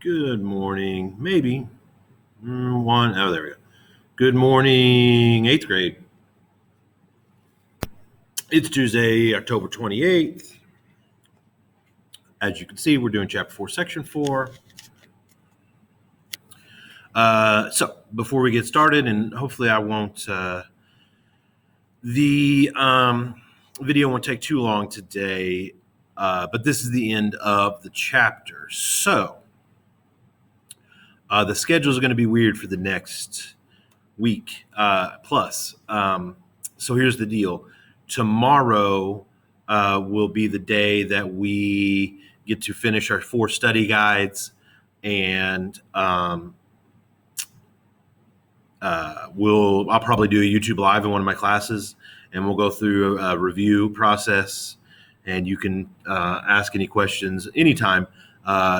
Good morning. Maybe. One. Oh, there we go. Good morning, 8th grade. It's Tuesday, October 28th. As you can see, we're doing Chapter 4, Section 4. So, before we get started, and hopefully I won't, the video won't take too long today, but this is the end of the chapter. So, the schedule is going to be weird for the next week plus. So here's the deal. Tomorrow will be the day that we get to finish our 4 study guides, and I'll probably do a YouTube live in one of my classes, and we'll go through a review process, and you can ask any questions anytime.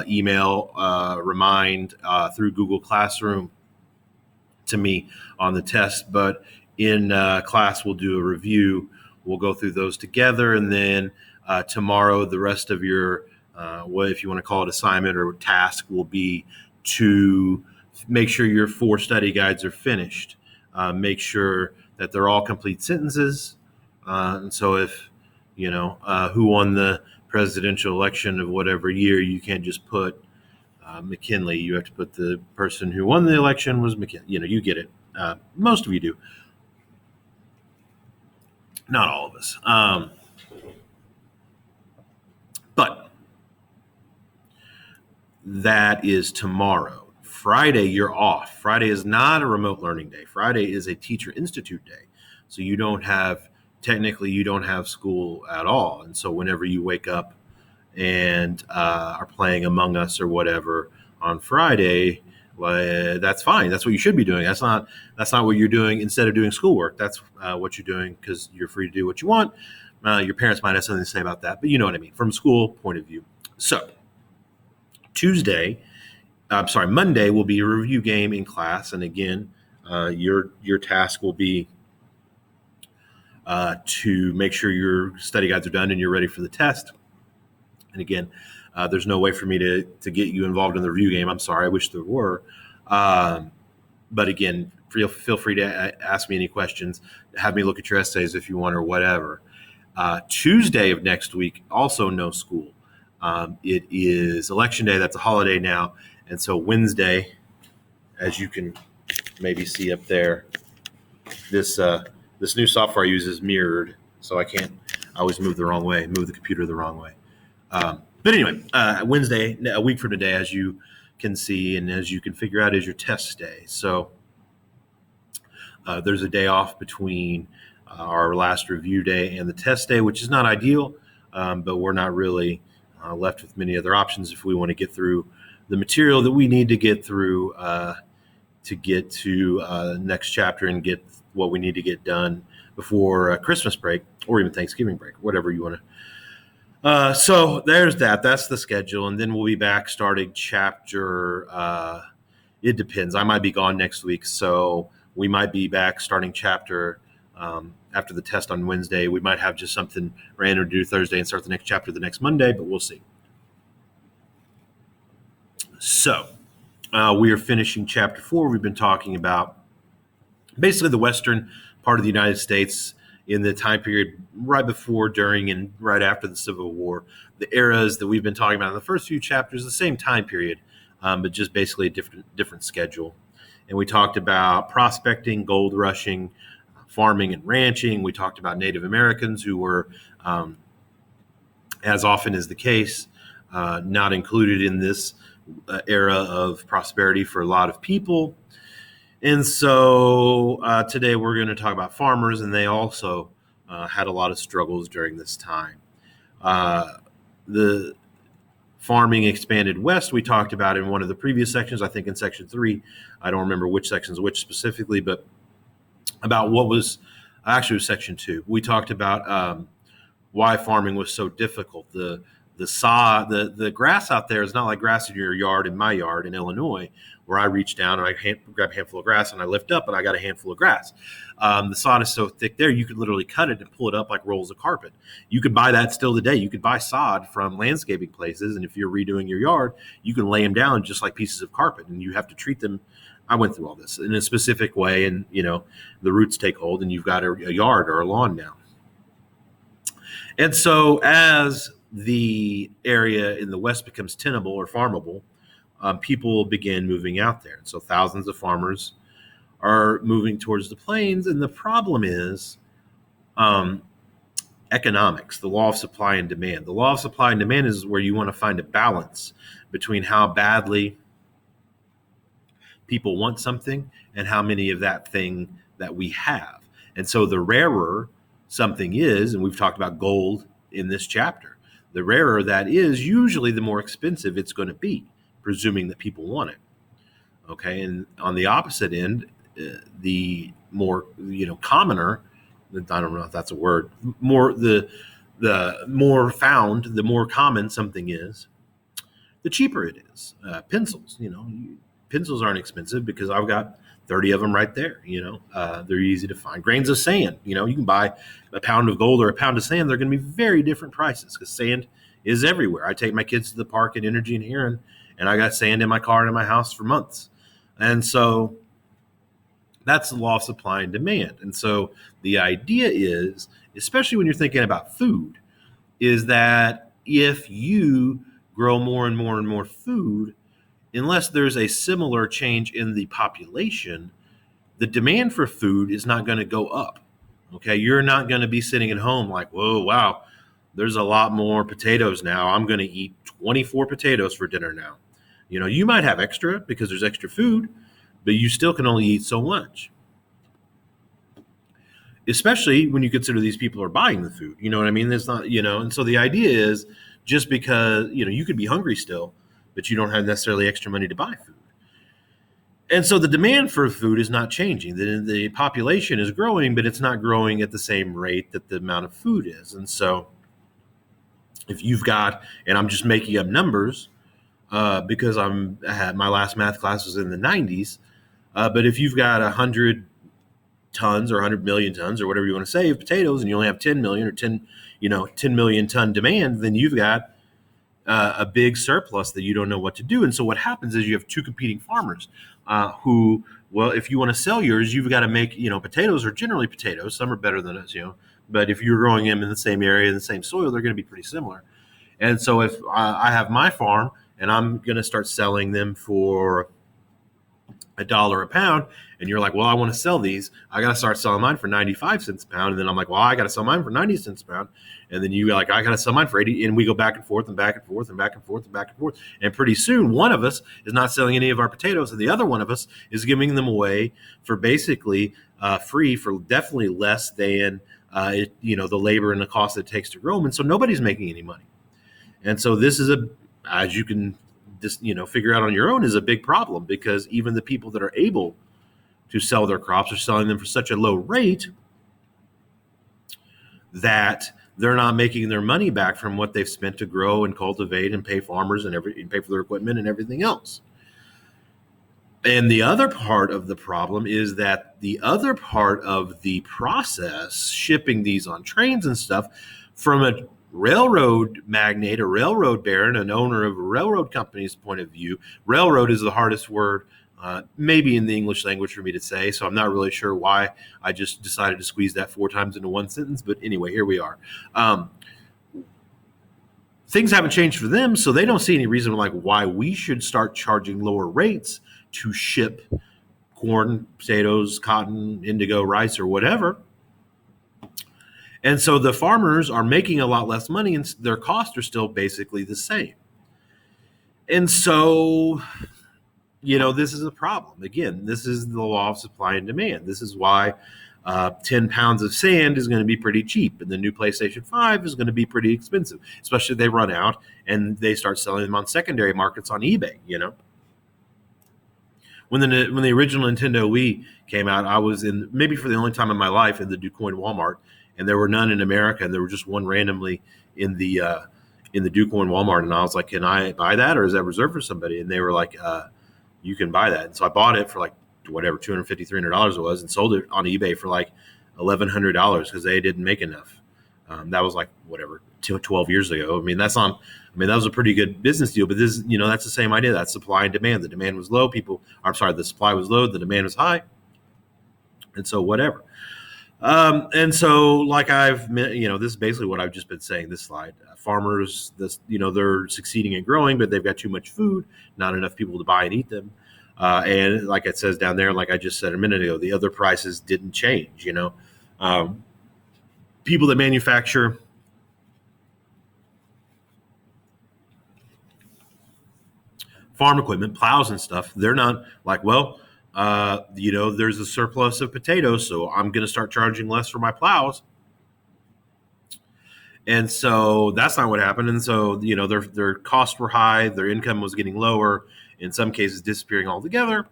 Email, remind through Google Classroom to me on the test, but in class we'll do a review. We'll go through those together, and then tomorrow the rest of your what, if you want to call it, assignment or task, will be to make sure your 4 study guides are finished. Make sure that they're all complete sentences, and so if who won the presidential election of whatever year, you can't just put McKinley. You have to put the person who won the election was McKinley. You get it. Most of you do. Not all of us. But that is tomorrow. Friday, you're off. Friday is not a remote learning day. Friday is a Teacher Institute day. So you don't have school at all. And so whenever you wake up and are playing Among Us or whatever on Friday, well, that's fine. That's what you should be doing. That's not what you're doing instead of doing schoolwork. That's what you're doing because you're free to do what you want. Your parents might have something to say about that, but you know what I mean from a school point of view. So Monday will be a review game in class, and again, your task will be to make sure your study guides are done and you're ready for the test. And again, there's no way for me to get you involved in the review game. I'm sorry. I wish there were. But again, feel free to ask me any questions. Have me look at your essays if you want or whatever. Tuesday of next week, also no school. It is Election Day. That's a holiday now. And so Wednesday, as you can maybe see up there, this new software I use is mirrored, so I always move the computer the wrong way. But anyway, Wednesday, a week from today, as you can see and as you can figure out, is your test day. So there's a day off between our last review day and the test day, which is not ideal, but we're not really left with many other options if we want to get through the material that we need to get through to get to next chapter and get what we need to get done before Christmas break or even Thanksgiving break, whatever you want to. So there's that. That's the schedule. And then we'll be back starting chapter. It depends. I might be gone next week, so we might be back starting chapter after the test on Wednesday. We might have just something random to do Thursday and start the next chapter the next Monday, but we'll see. So we are finishing chapter 4. We've been talking about basically the western part of the United States in the time period right before, during, and right after the Civil War. The eras that we've been talking about in the first few chapters, the same time period, but just basically a different schedule. And we talked about prospecting, gold rushing, farming and ranching. We talked about Native Americans who were, as often is the case, not included in this era of prosperity for a lot of people. And so today we're going to talk about farmers, and they also had a lot of struggles during this time. The farming expanded west, we talked about in one of the previous sections, I think in section 3. I don't remember which sections, which specifically, but about what was actually section 2. We talked about why farming was so difficult, the the grass out there is not like grass in your yard, in my yard in Illinois, where I reach down and I grab a handful of grass and I lift up and I got a handful of grass. The sod is so thick there, you could literally cut it and pull it up like rolls of carpet. You could buy that still today. You could buy sod from landscaping places, and if you're redoing your yard, you can lay them down just like pieces of carpet, and you have to treat them. I went through all this in a specific way, and the roots take hold, and you've got a yard or a lawn now. And so as the area in the West becomes tenable or farmable, people begin moving out there. And so thousands of farmers are moving towards the plains. And the problem is economics, the law of supply and demand. The law of supply and demand is where you want to find a balance between how badly people want something and how many of that thing that we have. And so the rarer something is, and we've talked about gold in this chapter, the rarer that is, usually the more expensive it's going to be, presuming that people want it. Okay, and on the opposite end, the more commoner, I don't know if that's a word, more the more found, the more common something is, the cheaper it is. Pencils, pencils aren't expensive because I've got 30 of them right there. They're easy to find. Grains of sand, you can buy a pound of gold or a pound of sand. They're going to be very different prices because sand is everywhere. I take my kids to the park at Energy and Heron, and I got sand in my car and in my house for months. And so that's the law of supply and demand. And so the idea is, especially when you're thinking about food, is that if you grow more and more and more food, unless there's a similar change in the population, the demand for food is not going to go up. Okay, you're not going to be sitting at home like, whoa, wow, there's a lot more potatoes now. I'm going to eat 24 potatoes for dinner now. You might have extra because there's extra food, but you still can only eat so much. Especially when you consider these people are buying the food. You know what I mean? It's not, and so the idea is just because, you could be hungry still, but you don't have necessarily extra money to buy food. And so the demand for food is not changing. The population is growing, but it's not growing at the same rate that the amount of food is. And so if you've got, and I'm just making up numbers because I had my last math class was in the 90s, but if you've got 100 tons or 100 million tons or whatever you want to say of potatoes, and you only have 10 million or 10 million ton demand, then you've got a big surplus that you don't know what to do. And so what happens is you have two competing farmers who, well, if you want to sell yours, you've got to make, potatoes are generally potatoes. Some are better than us, but if you're growing them in the same area, in the same soil, they're going to be pretty similar. And so if I have my farm and I'm going to start selling them for $1 a pound, and you're like, well, I want to sell these, I got to start selling mine for 95 cents a pound. And then I'm like, well, I got to sell mine for 90 cents a pound. And then you're like, I got to sell mine for 80. And we go back and forth and back and forth and back and forth and back and forth. And pretty soon one of us is not selling any of our potatoes, and the other one of us is giving them away for basically free, for definitely less than the labor and the cost it takes to grow them. And so nobody's making any money. And so this is as you can just figure out on your own, is a big problem, because even the people that are able to sell their crops are selling them for such a low rate that they're not making their money back from what they've spent to grow and cultivate and pay farmers and pay for their equipment and everything else. And the other part of the problem is that the other part of the process, shipping these on trains and stuff, from a railroad magnate, a railroad baron, an owner of a railroad company's point of view, railroad is the hardest word maybe in the English language for me to say, so I'm not really sure why I just decided to squeeze that 4 times into one sentence. But anyway, here we are. Things haven't changed for them, so they don't see any reason why we should start charging lower rates to ship corn, potatoes, cotton, indigo, rice, or whatever. And so the farmers are making a lot less money, and their costs are still basically the same. And so, this is a problem. Again, this is the law of supply and demand. This is why 10 pounds of sand is going to be pretty cheap, and the new PlayStation 5 is going to be pretty expensive, especially if they run out and they start selling them on secondary markets on eBay. When the original Nintendo Wii came out, I was in, maybe for the only time in my life, in the DuQuoin Walmart, and there were none in America, and there were just one randomly in the in the Duke One Walmart, and I was like, "Can I buy that, or is that reserved for somebody?" And they were like, "You can buy that." And so I bought it for like whatever $250, $300 it was, and sold it on eBay for like $1,100 because they didn't make enough. That was like whatever 12 years ago. I mean, that was a pretty good business deal. But this, that's the same idea. That's supply and demand. The demand was low. The supply was low. The demand was high. And so whatever. And so like this is basically what I've just been saying. This slide, farmers, they're succeeding in growing, but they've got too much food, not enough people to buy and eat them. And like it says down there, like I just said a minute ago, the other prices didn't change. People that manufacture farm equipment, plows and stuff, they're not like, there's a surplus of potatoes, so I'm going to start charging less for my plows. And so that's not what happened. And so, their costs were high, their income was getting lower, in some cases disappearing altogether.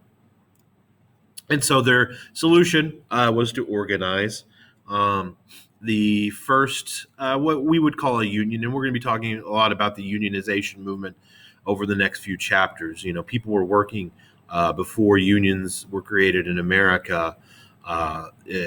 And so their solution was to organize the first, what we would call a union. And we're going to be talking a lot about the unionization movement over the next few chapters. People were working before unions were created in America,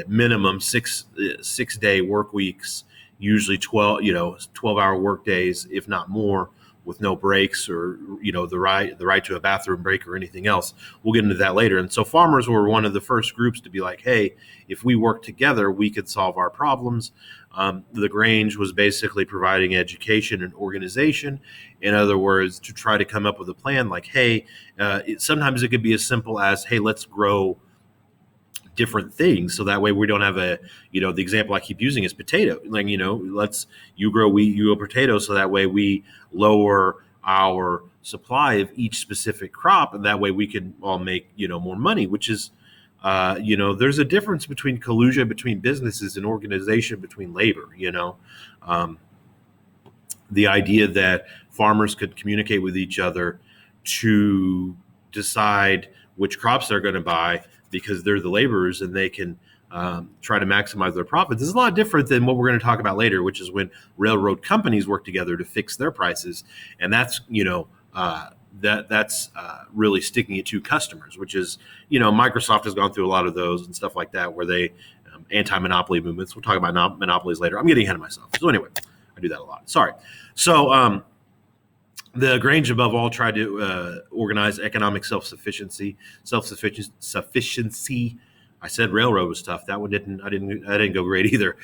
minimum 6-day work weeks, usually 12-hour work days, if not more, with no breaks or the right to a bathroom break or anything else. We'll get into that later. And so farmers were one of the first groups to be like, hey, if we work together, we could solve our problems. The Grange was basically providing education and organization. In other words, to try to come up with a plan like, hey, sometimes it could be as simple as, hey, let's grow different things, so that way we don't have the example I keep using is potato. Like, you grow wheat, you grow potatoes, so that way we lower our supply of each specific crop, and that way we can all make more money. Which is, there's a difference between collusion between businesses and organization between labor. The idea that farmers could communicate with each other to decide which crops they're going to buy, because they're the laborers and they can try to maximize their profits. It's a lot different than what we're going to talk about later, which is when railroad companies work together to fix their prices. And that's, that's really sticking it to customers, which is, Microsoft has gone through a lot of those and stuff like that, where they anti-monopoly movements. We'll talk about monopolies later. I'm getting ahead of myself. So anyway, I do that a lot. Sorry. So, the Grange, above all, tried to organize economic self-sufficiency. I said railroad was tough. That one didn't. I didn't go great either.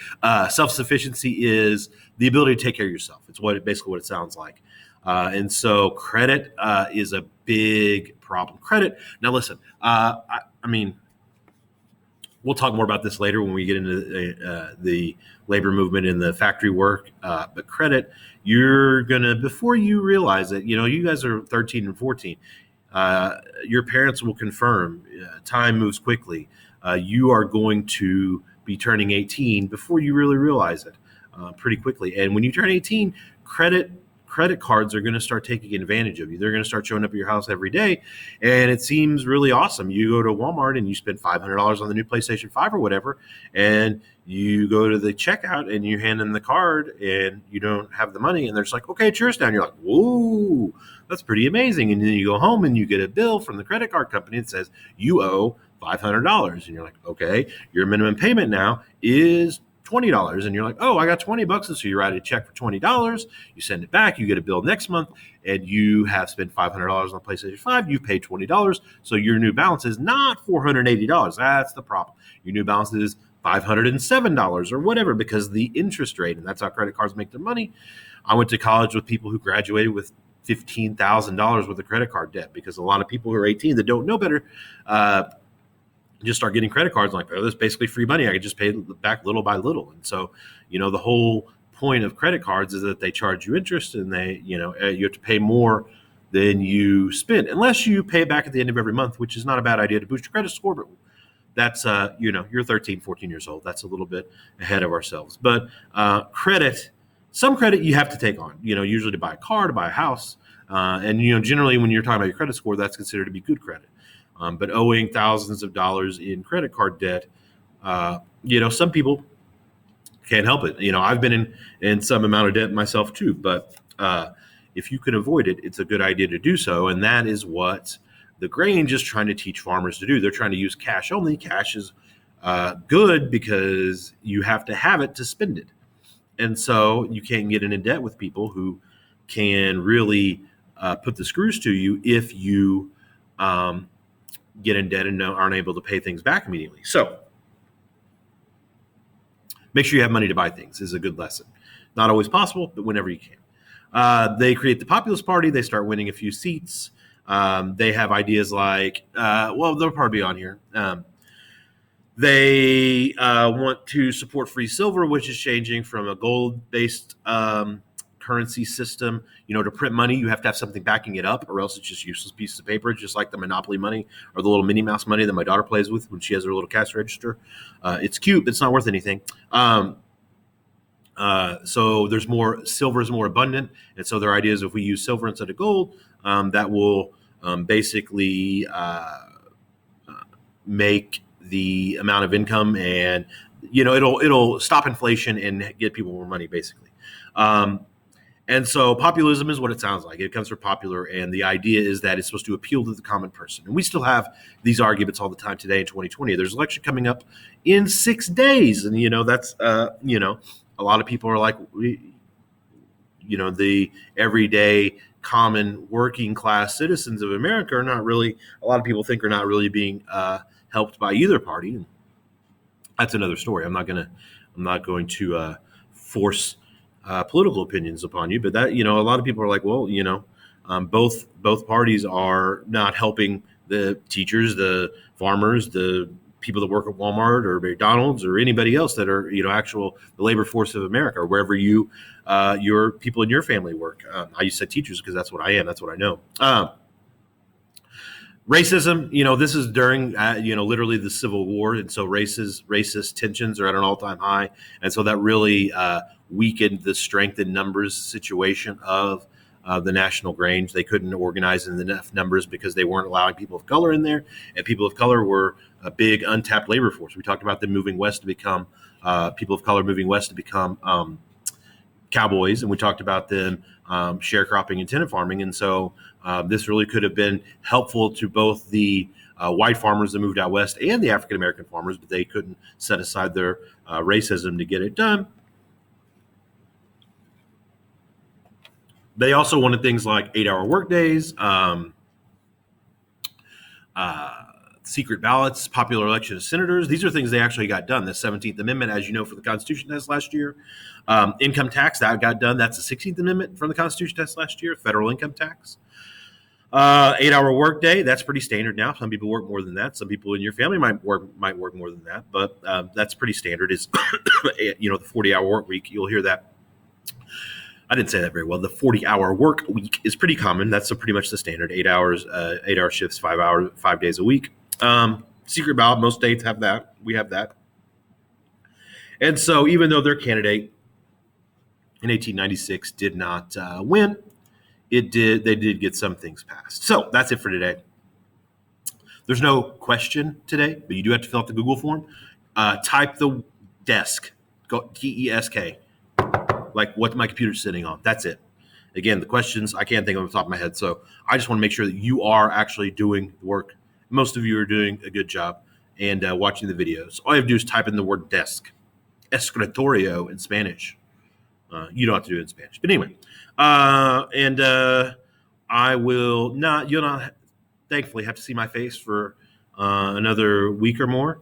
Self-sufficiency is the ability to take care of yourself. It's basically what it sounds like. And so credit is a big problem. Credit. Now listen. I mean, we'll talk more about this later when we get into the labor movement and the factory work. But credit, you're gonna, before you realize it, you guys are 13 and 14. Your parents will confirm. Time moves quickly. You are going to be turning 18 before you really realize it, pretty quickly. And when you turn 18, credit cards are going to start taking advantage of you. They're going to start showing up at your house every day, and it seems really awesome. You go to Walmart and you spend $500 on the new PlayStation 5 or whatever, and you go to the checkout and you hand them the card and you don't have the money, and they're just like, okay, it's yours now. And you're like, whoa, that's pretty amazing. And then you go home and you get a bill from the credit card company that says you owe $500. And you're like, okay, your minimum payment now is $20. And you're like, oh, I got $20. And so you write a check for $20. You send it back. You get a bill next month, and you have spent $500 on the PlayStation 5. You paid $20. So your new balance is not $480. That's the problem. Your new balance is $507 or whatever, because of the interest rate. And that's how credit cards make their money. I went to college with people who graduated with $15,000 worth of credit card debt, because a lot of people who are 18 that don't know better just start getting credit cards like, oh, this is basically free money. I could just pay it back little by little. And so, the whole point of credit cards is that they charge you interest, and they, you have to pay more than you spend, unless you pay back at the end of every month, which is not a bad idea to boost your credit score. But that's, you're 13, 14 years old. That's a little bit ahead of ourselves. But some credit you have to take on, usually to buy a car, to buy a house. And, generally when you're talking about your credit score, that's considered to be good credit. But owing thousands of dollars in credit card debt, some people can't help it. I've been in some amount of debt myself too, but if you can avoid it, it's a good idea to do so. And that is what the Grange is trying to teach farmers to do. They're trying to use cash only. Cash is good because you have to have it to spend it. And so you can't get into debt with people who can really put the screws to you if you get in debt and aren't able to pay things back immediately. So make sure you have money to buy things is a good lesson. Not always possible, but whenever you can. They create the populist party. They start winning a few seats. They have ideas like, well, they'll probably be on here. They want to support free silver, which is changing from a gold-based currency system. To print money, you have to have something backing it up, or else it's just useless pieces of paper, just like the Monopoly money or the little Minnie Mouse money that my daughter plays with when she has her little cash register. It's cute, but it's not worth anything. So there's more, silver is more abundant. And so their idea is if we use silver instead of gold, that will basically make the amount of income and, it'll stop inflation and get people more money, basically. And so populism is what it sounds like. It comes from popular, and the idea is that it's supposed to appeal to the common person. And we still have these arguments all the time today in 2020. There's an election coming up in 6 days, and that's a lot of people are like, the everyday common working class citizens of America are not really. A lot of people think are not really being helped by either party. That's another story. I'm not going to force political opinions upon you, but that a lot of people are like, well, both parties are not helping the teachers, the farmers, the people that work at Walmart or McDonald's or anybody else that are the labor force of America, or wherever your people in your family work. I used to say teachers because that's what I am. That's what I know. Racism, this is during, literally the Civil War. And so racist tensions are at an all-time high. And so that really weakened the strength in numbers situation of the National Grange. They couldn't organize in enough numbers because they weren't allowing people of color in there. And people of color were a big untapped labor force. We talked about them moving west to become, people of color moving west to become cowboys. And we talked about them sharecropping and tenant farming. And so this really could have been helpful to both the white farmers that moved out west and the African-American farmers, but they couldn't set aside their racism to get it done. They also wanted things like 8-hour workdays, secret ballots, popular election of senators. These are things they actually got done. The 17th Amendment, as you know, for the Constitution test last year. Income tax, that got done. That's the 16th Amendment from the Constitution test last year, federal income tax. 8-hour workday, that's pretty standard now. Some people work more than that. Some people in your family might work more than that, but that's pretty standard. Is the 40-hour work week. You'll hear that. I didn't say that very well. The 40-hour work week is pretty common. That's pretty much the standard. 8 hours, 8-hour shifts, 5 days a week. Secret ballot, most states have that. We have that. And so even though their candidate in 1896 did not win, they did get some things passed. So that's it for today. There's no question today, but you do have to fill out the Google form. Type the desk, DESK, like what my computer's sitting on. That's it. Again, the questions, I can't think of them off the top of my head. So I just want to make sure that you are actually doing the work. Most of you are doing a good job and watching the videos. All you have to do is type in the word desk, escritorio in Spanish. You don't have to do it in Spanish. But anyway, I will not, you'll not thankfully have to see my face for another week or more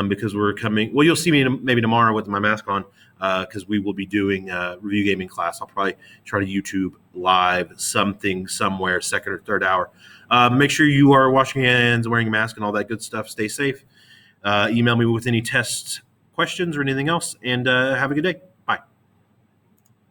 because we're coming. Well, you'll see me maybe tomorrow with my mask on because we will be doing a review gaming class. I'll probably try to YouTube live something somewhere, second or third hour. Make sure you are washing hands, wearing a mask, and all that good stuff. Stay safe. Email me with any test questions or anything else, and have a good day.